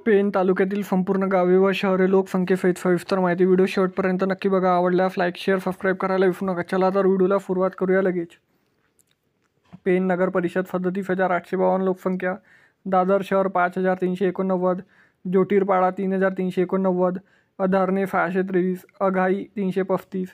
पेण तालुक्यातील संपूर्ण गावे व शहरे लोकसंख्येसहित सविस्तर माहिती. व्हिडिओ शेवटपर्यंत नक्की बघा. आवडल्यास लाईक, शेअर, सबस्क्राईब करायला विसरू नका. चला तर व्हिडिओला सुरुवात करूया लगेच. पेण नगर परिषद 37,852 लोकसंख्या. दादर शहर 5,389. ज्योतिरपाडा 3,389. अधारणे 623. अघाई 335.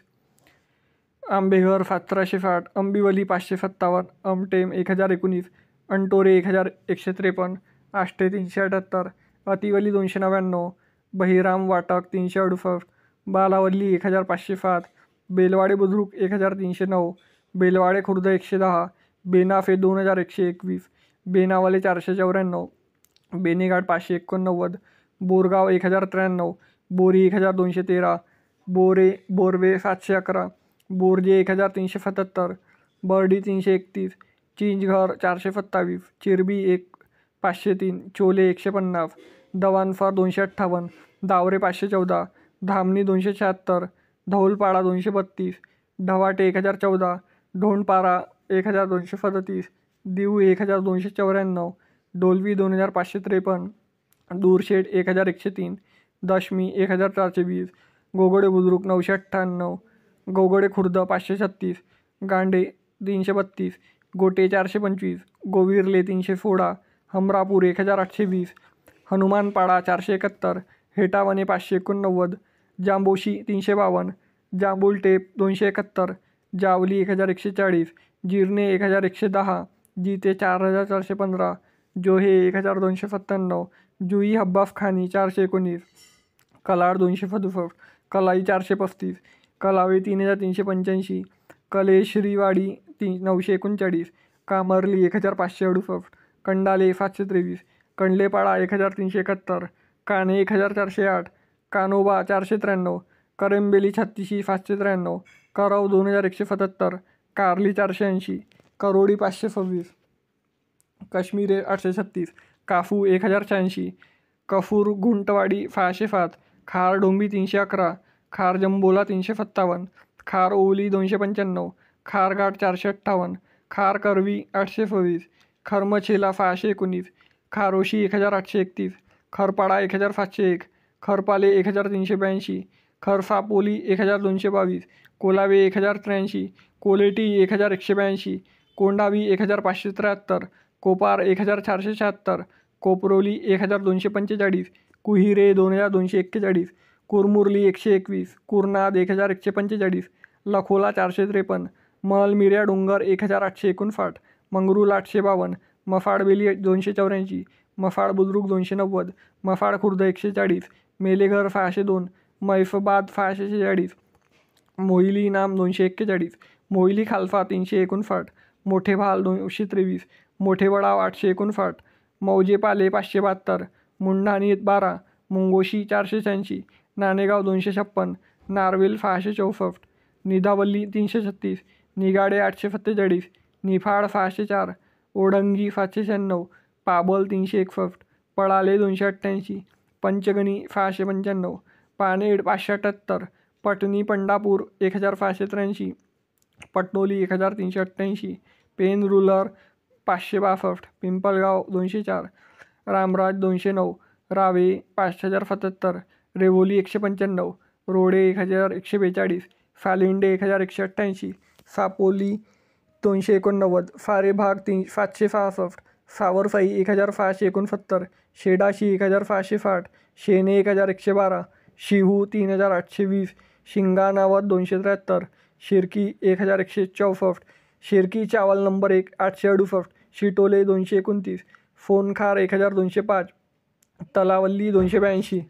आंबेघर 1760. अंबिवली 557. अमटेम 1019. अंटोरे 1153. आष्टे 378. अतिवली 299. बहिराम वाटक 368. बालावल्ली 1507. बेलवाडे बुद्रुक 1309. बेलवाडे खुर्द 110. बेनाफे 2121. बेनावाले 494. बेनेघाट 589. बोरगाव 1093. बोरी 1213. बोरवे 711. बोरजे 1377. बर्डी 331. चिंचघर 427. चिरबी 503. चोले 150. दवानफर 258. दावरे 514. धामणी 276. धौलपाडा 232. ढवाटे 1014. ढोणपारा 1237. दिव 1294. डोलवी 2553. दूरशेट 1103. दशमी 1420. गोगडे बुद्रुक 998. गोगडे खुर्द 536. गांडे 332. गोटे 425. गोविर्ले 316. हमरापूर 1820. हनुमानपाडा 471. हेटावणे 589. जांबोशी 352. जांबुलटेप 271. जावली 1140. जिरणे 1110. जिते 4415. जोहे 1297. जुई हब्बास खानी 419. कलाड 267. कलाई 435. कलावे 3385. कलेश्रीवाडी 939. कामर्ली 1568. कंडाले 723. कंडलेपाडा 1371. काणे 1408. कानोबा 493. करंबेली 36 593. करव 2177. कारली 480. करोडी 526. काश्मीरे 836. काफू 1086. कफूर गुंटवाडी 607. खार डोंबी 311. खार जंबोला 357. खार ओवली 295. खारघाट 458. खार करवी 826. खरमछेला 619. खारोशी 1831. खरपाडा 1701. खरपाले 1382. खरसापोली 1222. कोलावे 1083. कोलेटी 1182. कोंडावी 1573. कोपार 1476. कोपरोली 1245. कुहिरे 2241. कुरमुरली 121. कुरनाद 1145. लखोला 453. मलमिऱ्या डोंगर 1859. मंगरूळ 852. मफाडबेली 284. मफाड बुद्रुक 290. मफाड खुर्द 140. मेलेघर 602. मैफबाद 646. मोहिली इनाम 241. मोहिली खालफा 359. मोठे भाल 223. मोठे वडाव 859. मौजेपाले 572. मुंढाणी 12. मुंगोशी 486. नाणेगाव 256. नारवेल 664. निधावल्ली 336. निगाडे 847. निफाड 604. ओढंगी 796. पाबल 361. पळाले 288. पंचगणी 695. पानेड 578. पटणी पंढापूर 1583. पटोली 1388. पेन रुरल 562. पिंपळगाव 204. रामराज 209. रावे 5077. रेवोली 195. रोडे 1142. फालिंडे 1188. सापोली 289. फारे भाग 766. सावरसाई 1669. शेडाशी 1660. शेने 1112. शिहू 3820. शिंगाणावत 273. शिरकी 1164. शिरकी चावल नंबर 1 868. शिटोले 229. फोनखार 1205. तलावल्ली 282.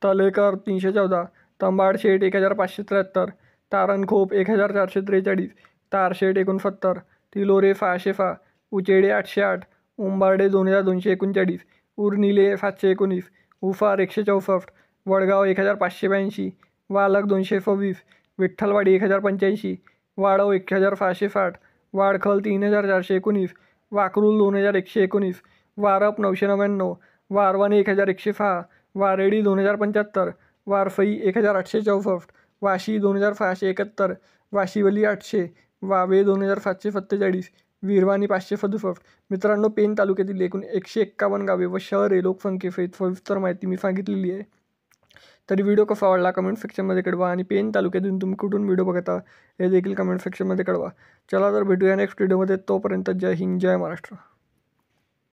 तलेकर 314. तंबाडशेट 1573. तारणखोप 1443. तारशेट 69. तिलोरे 606. उचेडे 808. उंबारडे 2239. उरनिले 719. उफार 164. वडगाव 1582. वालक 226. विठ्ठलवाडी 1085. वाडव 1660. वाडखल 3419. वाकरूल 2119. वारप 999. वारवाने 1106. वारेडी 2075. वारफई 1864. वाशी 2671. वाशिवली 800. वावे 2747. विरवानी 567. मित्रांनो, पेण तालुक्यातील एकूण 151 गावे व शहरे लोकसंख्येसहित सविस्तर माहिती मी सांगितलेली आहे. तरी व्हिडिओ कसा आवडला कमेंट सेक्शनमध्ये कळवा आणि पेण तालुक्यातून तुम्ही कुठून व्हिडिओ बघता हे देखील कमेंट सेक्शनमध्ये कळवा. चला तर भेटूया नेक्स्ट व्हिडिओमध्ये. तोपर्यंत जय हिंद, जय महाराष्ट्र.